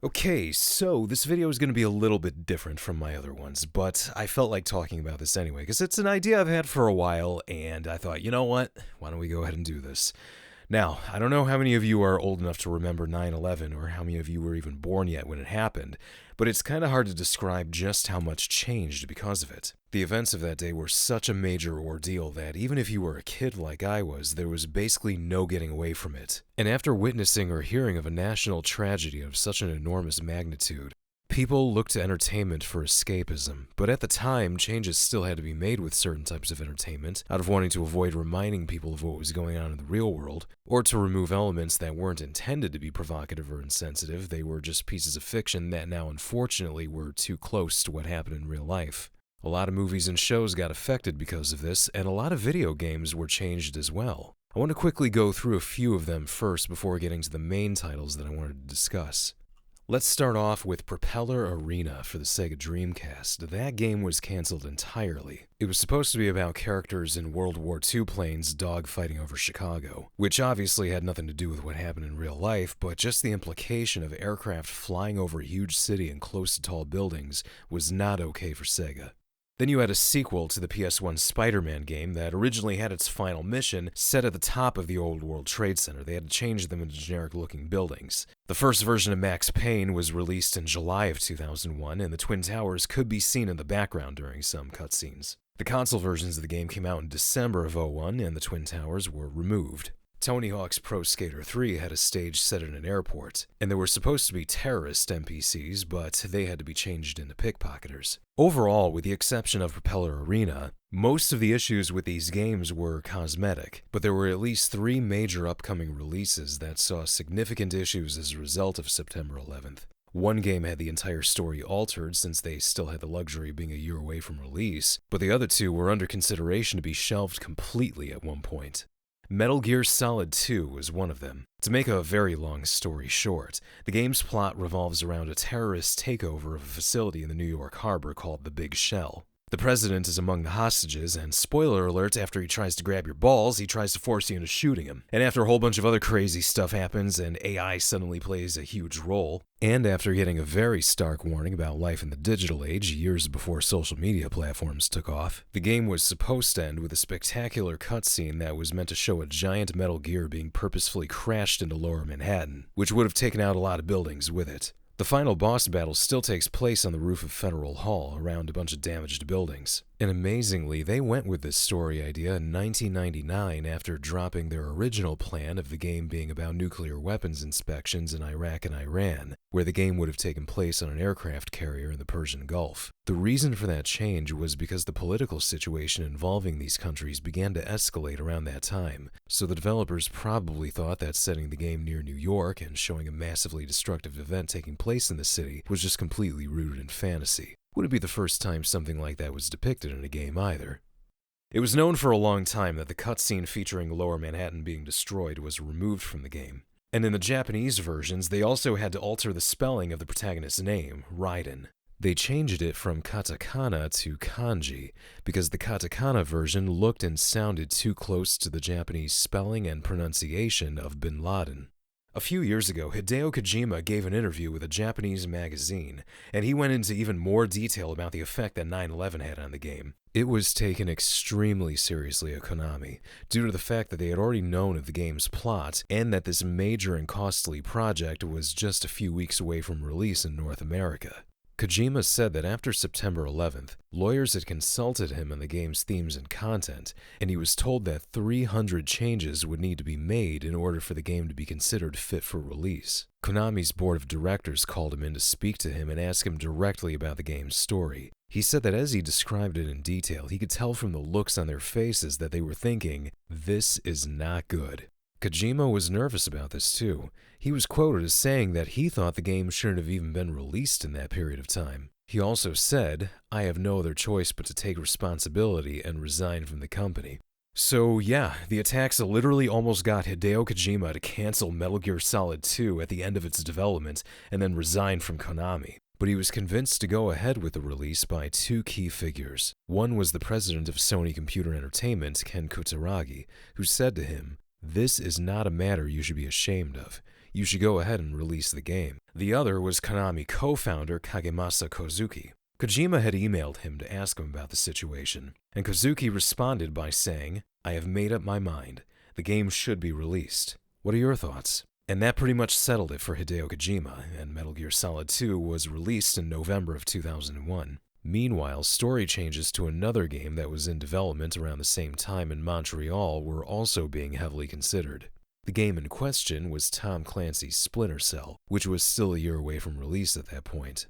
Okay, so this video is going to be a little bit different from my other ones, but I felt like talking about this anyway, because it's an idea I've had for a while, and I thought, you know what, why don't we go ahead and do this? Now, I don't know how many of you are old enough to remember 9/11 or how many of you were even born yet when it happened, but it's kind of hard to describe just how much changed because of it. The events of that day were such a major ordeal that even if you were a kid like I was, there was basically no getting away from it. And after witnessing or hearing of a national tragedy of such an enormous magnitude, people looked to entertainment for escapism, but at the time, changes still had to be made with certain types of entertainment, out of wanting to avoid reminding people of what was going on in the real world, or to remove elements that weren't intended to be provocative or insensitive. They were just pieces of fiction that now unfortunately were too close to what happened in real life. A lot of movies and shows got affected because of this, and a lot of video games were changed as well. I want to quickly go through a few of them first before getting to the main titles that I wanted to discuss. Let's start off with Propeller Arena for the Sega Dreamcast. That game was cancelled entirely. It was supposed to be about characters in World War II planes dogfighting over Chicago, which obviously had nothing to do with what happened in real life, but just the implication of aircraft flying over a huge city and close to tall buildings was not okay for Sega. Then you had a sequel to the PS1 Spider-Man game that originally had its final mission set at the top of the old World Trade Center. They had to change them into generic-looking buildings. The first version of Max Payne was released in July of 2001, and the Twin Towers could be seen in the background during some cutscenes. The console versions of the game came out in December of 2001, and the Twin Towers were removed. Tony Hawk's Pro Skater 3 had a stage set in an airport, and there were supposed to be terrorist NPCs, but they had to be changed into pickpocketers. Overall, with the exception of Propeller Arena, most of the issues with these games were cosmetic, but there were at least 3 major upcoming releases that saw significant issues as a result of September 11th. One game had the entire story altered since they still had the luxury of being a year away from release, but the other 2 were under consideration to be shelved completely at one point. Metal Gear Solid 2 was one of them. To make a very long story short, the game's plot revolves around a terrorist takeover of a facility in the New York harbor called the Big Shell. The president is among the hostages, and spoiler alert, after he tries to grab your balls, he tries to force you into shooting him. And after a whole bunch of other crazy stuff happens and AI suddenly plays a huge role, and after getting a very stark warning about life in the digital age years before social media platforms took off, the game was supposed to end with a spectacular cutscene that was meant to show a giant Metal Gear being purposefully crashed into Lower Manhattan, which would have taken out a lot of buildings with it. The final boss battle still takes place on the roof of Federal Hall around a bunch of damaged buildings. And amazingly, they went with this story idea in 1999 after dropping their original plan of the game being about nuclear weapons inspections in Iraq and Iran, where the game would have taken place on an aircraft carrier in the Persian Gulf. The reason for that change was because the political situation involving these countries began to escalate around that time, so the developers probably thought that setting the game near New York and showing a massively destructive event taking place in the city was just completely rooted in fantasy. Wouldn't be the first time something like that was depicted in a game either. It was known for a long time that the cutscene featuring Lower Manhattan being destroyed was removed from the game. And in the Japanese versions, they also had to alter the spelling of the protagonist's name, Raiden. They changed it from katakana to kanji because the katakana version looked and sounded too close to the Japanese spelling and pronunciation of Bin Laden. A few years ago, Hideo Kojima gave an interview with a Japanese magazine, and he went into even more detail about the effect that 9/11 had on the game. It was taken extremely seriously at Konami, due to the fact that they had already known of the game's plot, and that this major and costly project was just a few weeks away from release in North America. Kojima said that after September 11th, lawyers had consulted him on the game's themes and content, and he was told that 300 changes would need to be made in order for the game to be considered fit for release. Konami's board of directors called him in to speak to him and ask him directly about the game's story. He said that as he described it in detail, he could tell from the looks on their faces that they were thinking, "This is not good." Kojima was nervous about this too. He was quoted as saying that he thought the game shouldn't have even been released in that period of time. He also said, "I have no other choice but to take responsibility and resign from the company." So yeah, the attacks literally almost got Hideo Kojima to cancel Metal Gear Solid 2 at the end of its development and then resign from Konami. But he was convinced to go ahead with the release by 2 key figures. One was the president of Sony Computer Entertainment, Ken Kutaragi, who said to him, "This is not a matter you should be ashamed of. you should go ahead and release the game. The other was Konami co-founder Kagemasa Kozuki. Kojima had emailed him to ask him about the situation, and Kozuki responded by saying, "I have made up my mind. The game should be released." What are your thoughts? And that pretty much settled it for Hideo Kojima, and Metal Gear Solid 2 was released in November of 2001. Meanwhile, story changes to another game that was in development around the same time in Montreal were also being heavily considered. The game in question was Tom Clancy's Splinter Cell, which was still a year away from release at that point.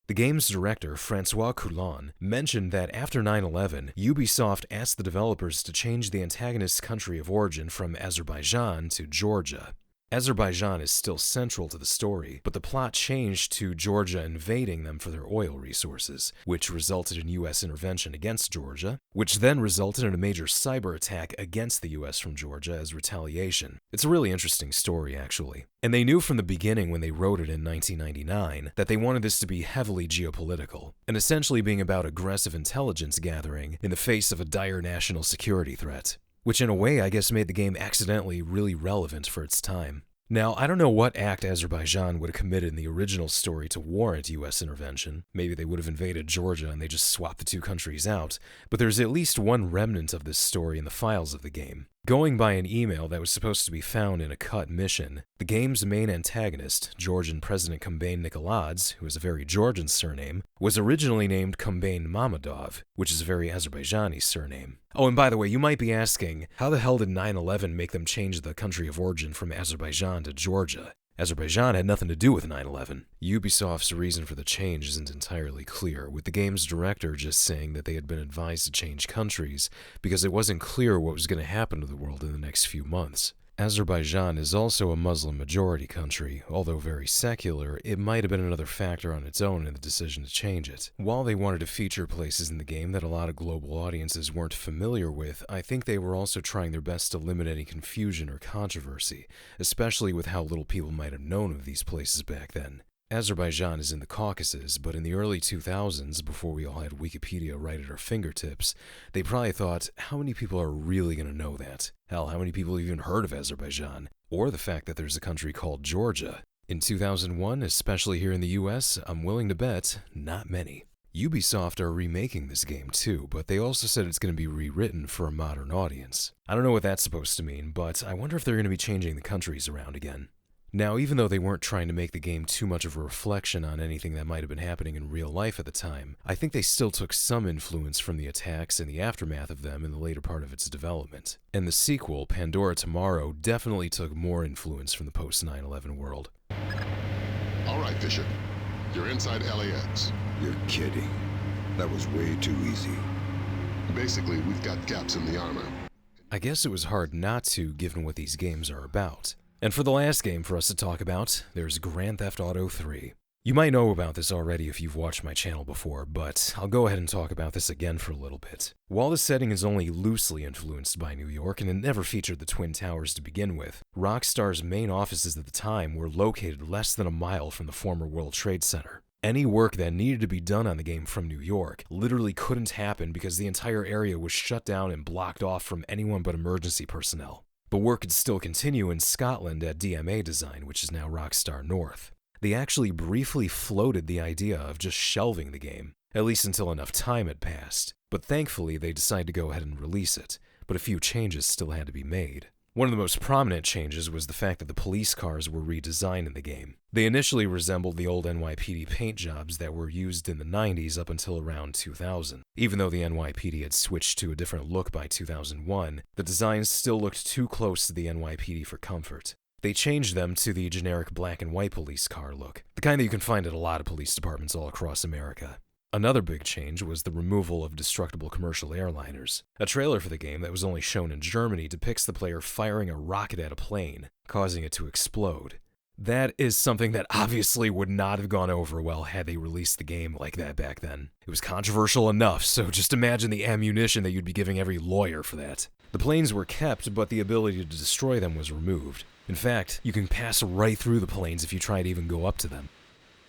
The game's director, Francois Coulon, mentioned that after 9/11, Ubisoft asked the developers to change the antagonist's country of origin from Azerbaijan to Georgia. Azerbaijan is still central to the story, but the plot changed to Georgia invading them for their oil resources, which resulted in U.S. intervention against Georgia, which then resulted in a major cyber attack against the U.S. from Georgia as retaliation. It's a really interesting story, actually. And they knew from the beginning when they wrote it in 1999 that they wanted this to be heavily geopolitical, and essentially being about aggressive intelligence gathering in the face of a dire national security threat. Which in a way I guess made the game accidentally really relevant for its time. Now, I don't know what act Azerbaijan would have committed in the original story to warrant US intervention. Maybe they would have invaded Georgia and they just swapped the two countries out, but there's at least one remnant of this story in the files of the game. Going by an email that was supposed to be found in a cut mission, the game's main antagonist, Georgian President Kombain Nikoladze, who has a very Georgian surname, was originally named Kombain Mammadov, which is a very Azerbaijani surname. Oh, and by the way, you might be asking, how the hell did 9/11 make them change the country of origin from Azerbaijan to Georgia? Azerbaijan had nothing to do with 9/11. Ubisoft's reason for the change isn't entirely clear, with the game's director just saying that they had been advised to change countries because it wasn't clear what was going to happen to the world in the next few months. Azerbaijan is also a Muslim-majority country. Although very secular, it might have been another factor on its own in the decision to change it. While they wanted to feature places in the game that a lot of global audiences weren't familiar with, I think they were also trying their best to limit any confusion or controversy, especially with how little people might have known of these places back then. Azerbaijan is in the Caucasus, but in the early 2000s, before we all had Wikipedia right at our fingertips, they probably thought, how many people are really going to know that? Hell, how many people have even heard of Azerbaijan? Or the fact that there's a country called Georgia. In 2001, especially here in the US, I'm willing to bet, not many. Ubisoft are remaking this game too, but they also said it's going to be rewritten for a modern audience. I don't know what that's supposed to mean, but I wonder if they're going to be changing the countries around again. Now, even though they weren't trying to make the game too much of a reflection on anything that might have been happening in real life at the time, I think they still took some influence from the attacks and the aftermath of them in the later part of its development. And the sequel, Pandora Tomorrow, definitely took more influence from the post-9/11 world. All right, Fisher. You're inside LAX. You're kidding. That was way too easy. Basically, we've got gaps in the armor. I guess it was hard not to, given what these games are about. And for the last game for us to talk about, there's Grand Theft Auto 3. You might know about this already if you've watched my channel before, but I'll go ahead and talk about this again for a little bit. While the setting is only loosely influenced by New York and it never featured the Twin Towers to begin with, Rockstar's main offices at the time were located less than a mile from the former World Trade Center. Any work that needed to be done on the game from New York literally couldn't happen because the entire area was shut down and blocked off from anyone but emergency personnel. But work could still continue in Scotland at DMA Design, which is now Rockstar North. They actually briefly floated the idea of just shelving the game, at least until enough time had passed. But thankfully, they decided to go ahead and release it, but a few changes still had to be made. One of the most prominent changes was the fact that the police cars were redesigned in the game. They initially resembled the old NYPD paint jobs that were used in the 90s up until around 2000. Even though the NYPD had switched to a different look by 2001, the designs still looked too close to the NYPD for comfort. They changed them to the generic black and white police car look, the kind that you can find at a lot of police departments all across America. Another big change was the removal of destructible commercial airliners. A trailer for the game that was only shown in Germany depicts the player firing a rocket at a plane, causing it to explode. That is something that obviously would not have gone over well had they released the game like that back then. It was controversial enough, so just imagine the ammunition that you'd be giving every lawyer for that. The planes were kept, but the ability to destroy them was removed. In fact, you can pass right through the planes if you try to even go up to them.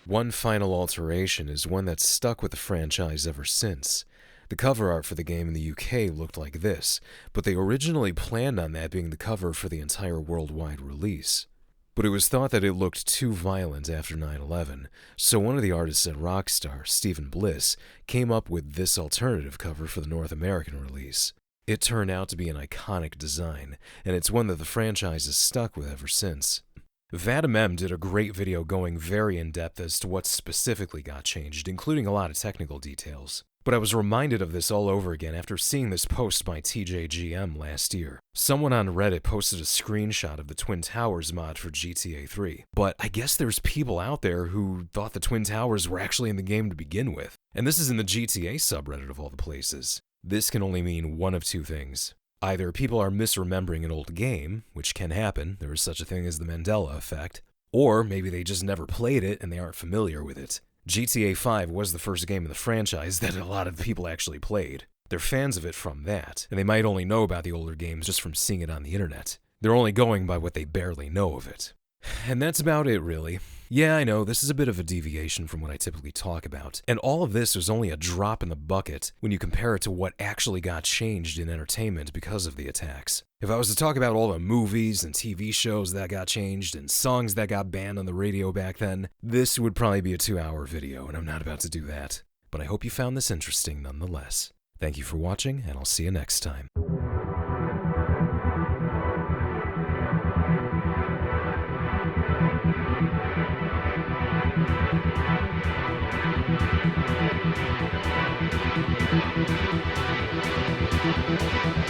One final alteration is one that's stuck with the franchise ever since. The cover art for the game in the UK looked like this, but they originally planned on that being the cover for the entire worldwide release. But it was thought that it looked too violent after 9/11, so one of the artists at Rockstar, Stephen Bliss, came up with this alternative cover for the North American release. It turned out to be an iconic design, and it's one that the franchise has stuck with ever since. Vadim M did a great video going very in-depth as to what specifically got changed, including a lot of technical details. But I was reminded of this all over again after seeing this post by TJGM last year. Someone on Reddit posted a screenshot of the Twin Towers mod for GTA 3. But I guess there's people out there who thought the Twin Towers were actually in the game to begin with. And this is in the GTA subreddit of all the places. This can only mean one of two things. Either people are misremembering an old game, which can happen, there is such a thing as the Mandela effect, or maybe they just never played it and they aren't familiar with it. GTA 5 was the first game in the franchise that a lot of people actually played. They're fans of it from that, and they might only know about the older games just from seeing it on the internet. They're only going by what they barely know of it. And that's about it, really. Yeah, I know, this is a bit of a deviation from what I typically talk about, and all of this was only a drop in the bucket when you compare it to what actually got changed in entertainment because of the attacks. If I was to talk about all the movies and TV shows that got changed and songs that got banned on the radio back then, this would probably be a 2-hour video, and I'm not about to do that. But I hope you found this interesting nonetheless. Thank you for watching, and I'll see you next time.